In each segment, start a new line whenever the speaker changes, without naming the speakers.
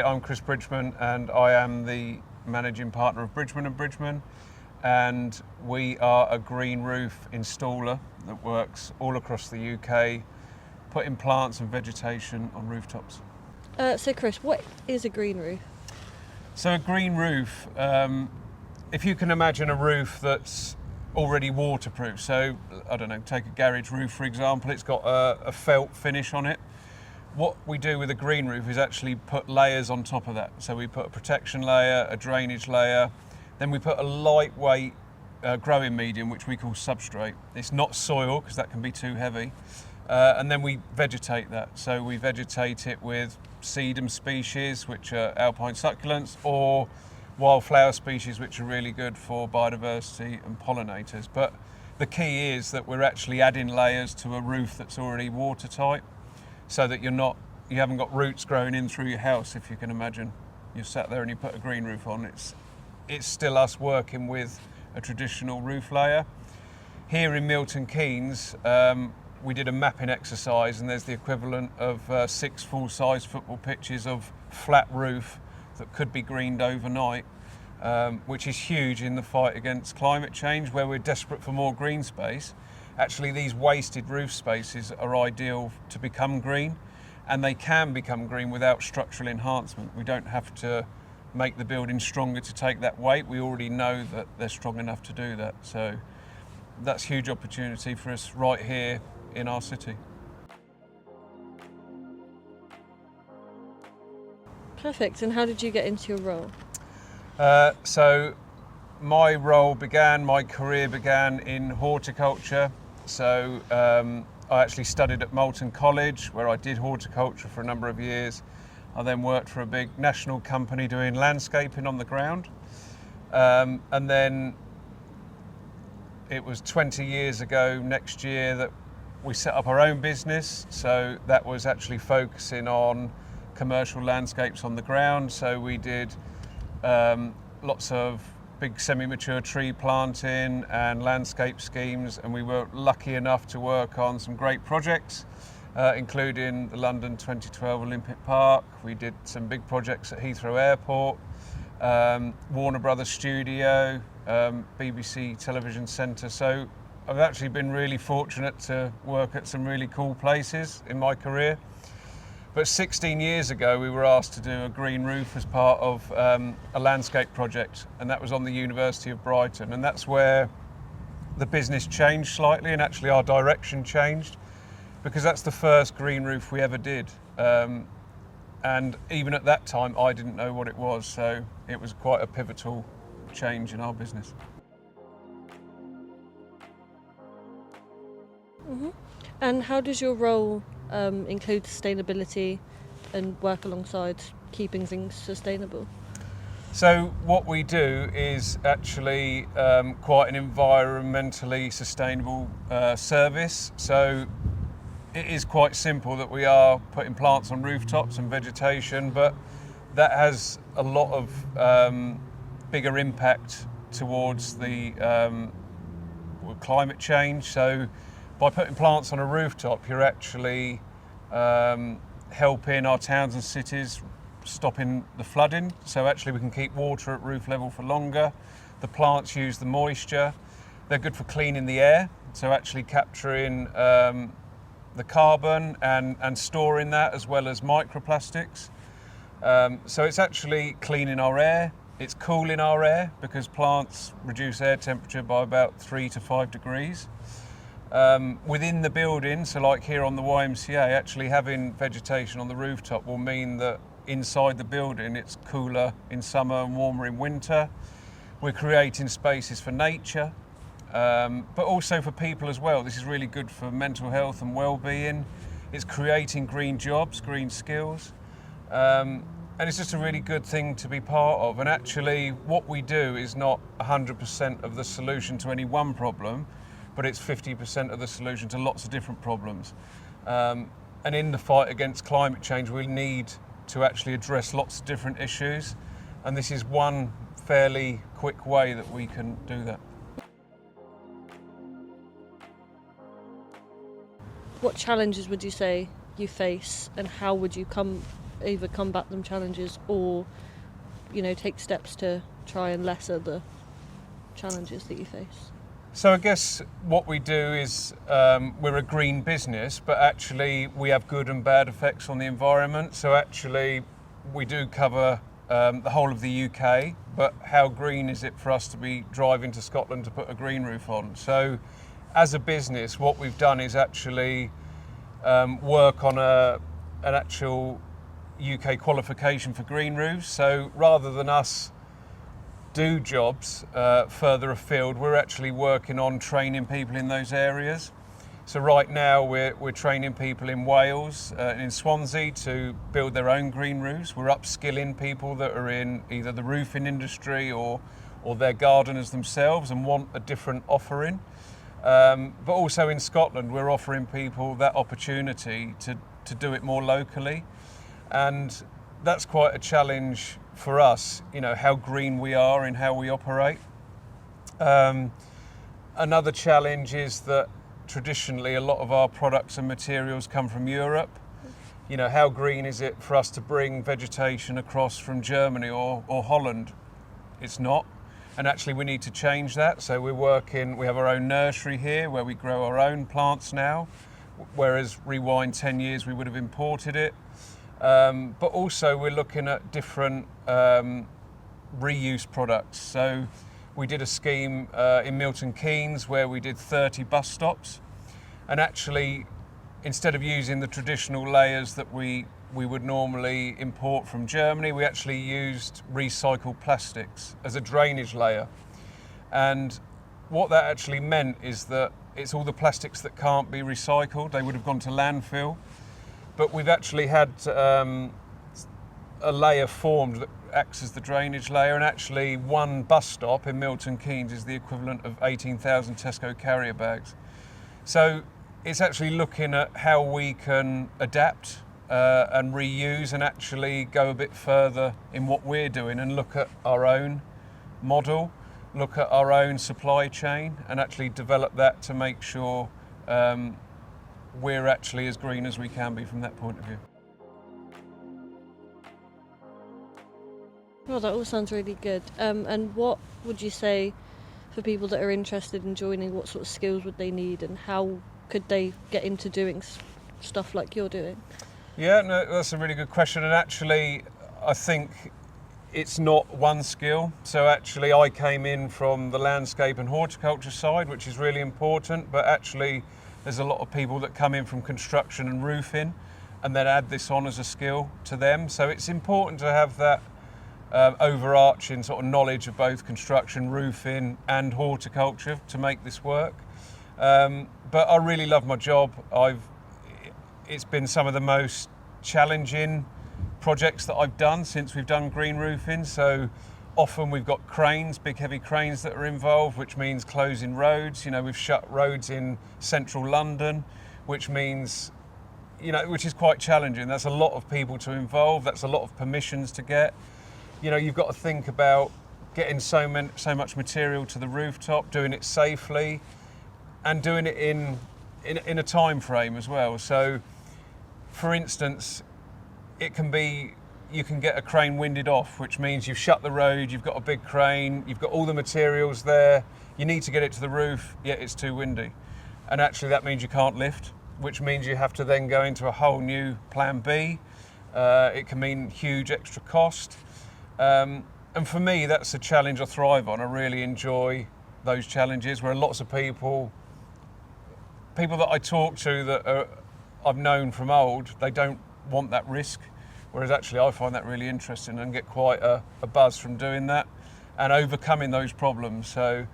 I'm Chris Bridgman and I am the managing partner of Bridgman Bridgman, and we are a green roof installer that works all across the UK, putting plants and vegetation on rooftops.
So Chris, what is a green roof?
So a green roof, if you can imagine a roof that's already waterproof, so I don't know, take a garage roof for example, it's got a felt finish on it. What we do with a green roof is actually put layers on top of that. So we put a protection layer, a drainage layer, then we put a lightweight growing medium, which we call substrate. It's not soil because that can be too heavy. And then we vegetate that. So we vegetate it with sedum species, which are alpine succulents, or wildflower species, which are really good for biodiversity and pollinators. But the key is that we're actually adding layers to a roof that's already watertight, so that you haven't got roots growing in through your house. If you can imagine, you've sat there and you put a green roof on, it's still us working with a traditional roof layer. Here in Milton Keynes, we did a mapping exercise, and there's the equivalent of 6 full-size football pitches of flat roof that could be greened overnight, which is huge in the fight against climate change, where we're desperate for more green space. Actually, these wasted roof spaces are ideal to become green, and they can become green without structural enhancement. We don't have to make the building stronger to take that weight. We already know that they're strong enough to do that. So that's a huge opportunity for us right here in our city.
Perfect. And how did you get into your role?
So my career began in horticulture. So I actually studied at Milton College, where I did horticulture for a number of years. I then worked for a big national company doing landscaping on the ground. And then it was 20 years ago next year that we set up our own business. So that was actually focusing on commercial landscapes on the ground. So we did lots of big semi-mature tree planting and landscape schemes, and we were lucky enough to work on some great projects, including the London 2012 Olympic Park. We did some big projects at Heathrow Airport, Warner Brothers Studio, BBC Television Centre. So I've actually been really fortunate to work at some really cool places in my career. But 16 years ago, we were asked to do a green roof as part of a landscape project, and that was on the University of Brighton. And that's where the business changed slightly, and actually our direction changed, because that's the first green roof we ever did. And even at that time, I didn't know what it was, so it was quite a pivotal change in our business.
Mm-hmm. And how does your role include sustainability and work alongside keeping things sustainable?
So what we do is actually quite an environmentally sustainable service. So it is quite simple that we are putting plants on rooftops and vegetation, but that has a lot of bigger impact towards the climate change. So by putting plants on a rooftop, you're actually helping our towns and cities stopping the flooding. So actually we can keep water at roof level for longer. The plants use the moisture. They're good for cleaning the air, so actually capturing the carbon and storing that, as well as microplastics. So it's actually cleaning our air. It's cooling our air, because plants reduce air temperature by about 3 to 5 degrees. Within the building, so like here on the YMCA, actually having vegetation on the rooftop will mean that inside the building it's cooler in summer and warmer in winter. We're creating spaces for nature, but also for people as well. This is really good for mental health and well-being. It's creating green jobs, green skills, and it's just a really good thing to be part of. And actually what we do is not 100% of the solution to any one problem, but it's 50% of the solution to lots of different problems. And in the fight against climate change, we need to actually address lots of different issues. And this is one fairly quick way that we can do that.
What challenges would you say you face, and how would you come either combat them challenges or, you know, take steps to try and lesser the challenges that you face?
So I guess what we do is we're a green business, but actually we have good and bad effects on the environment. So actually we do cover the whole of the UK, but how green is it for us to be driving to Scotland to put a green roof on? So as a business, what we've done is actually work on an actual UK qualification for green roofs. So rather than us do jobs further afield, we're actually working on training people in those areas. So right now we're training people in Wales, in Swansea, to build their own green roofs. We're upskilling people that are in either the roofing industry or they're gardeners themselves and want a different offering. But also in Scotland, we're offering people that opportunity to do it more locally. And that's quite a challenge for us, you know, how green we are in how we operate. Another challenge is that traditionally a lot of our products and materials come from Europe. You know, how green is it for us to bring vegetation across from Germany or Holland? It's not. And actually we need to change that. So we have our own nursery here where we grow our own plants now, whereas rewind 10 years we would have imported it. But also we're looking at different reuse products. So we did a scheme in Milton Keynes where we did 30 bus stops, and actually instead of using the traditional layers that we would normally import from Germany, we actually used recycled plastics as a drainage layer. And what that actually meant is that it's all the plastics that can't be recycled, they would have gone to landfill. But we've actually had a layer formed that acts as the drainage layer, and actually one bus stop in Milton Keynes is the equivalent of 18,000 Tesco carrier bags. So it's actually looking at how we can adapt and reuse and actually go a bit further in what we're doing and look at our own model, look at our own supply chain and actually develop that to make sure we're actually as green as we can be from that point of view.
Well, that all sounds really good. And what would you say for people that are interested in joining, what sort of skills would they need and how could they get into doing stuff like you're doing?
Yeah, no, that's a really good question. And actually, I think it's not one skill. So actually, I came in from the landscape and horticulture side, which is really important, but actually there's a lot of people that come in from construction and roofing and then add this on as a skill to them. So it's important to have that overarching sort of knowledge of both construction, roofing and horticulture to make this work. But I really love my job. It's been some of the most challenging projects that I've done since we've done green roofing. So often we've got cranes, big heavy cranes that are involved, which means closing roads. You know, we've shut roads in central London, which means, you know, which is quite challenging. That's a lot of people to involve. That's a lot of permissions to get. You know, you've got to think about getting so much material to the rooftop, doing it safely, and doing it in a time frame as well. So, for instance, you can get a crane winded off, which means you've shut the road, you've got a big crane, you've got all the materials there, you need to get it to the roof, yet it's too windy. And actually that means you can't lift, which means you have to then go into a whole new plan B. It can mean huge extra cost. And for me, that's a challenge I thrive on. I really enjoy those challenges where lots of people that I talk to that I've known from old, they don't want that risk. Whereas actually I find that really interesting and get quite a buzz from doing that and overcoming those problems. So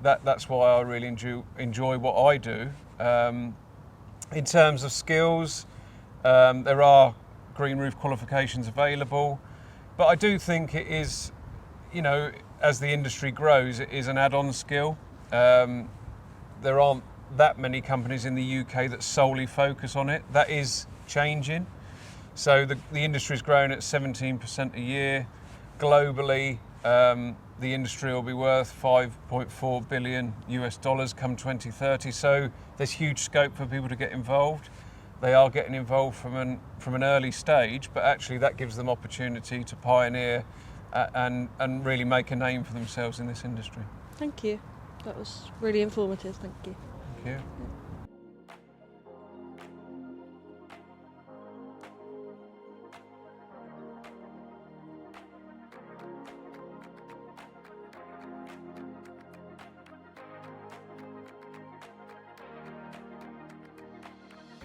that's why I really enjoy what I do. In terms of skills, there are green roof qualifications available, but I do think it is, you know, as the industry grows, it is an add-on skill. There aren't that many companies in the UK that solely focus on it. That is changing. So the industry is growing at 17% a year. Globally, the industry will be worth $5.4 billion US come 2030. So there's huge scope for people to get involved. they are getting involved from an early stage, but actually that gives them opportunity to pioneer and really make a name for themselves in this industry.
Thank you. That was really informative. Thank you.
Thank you.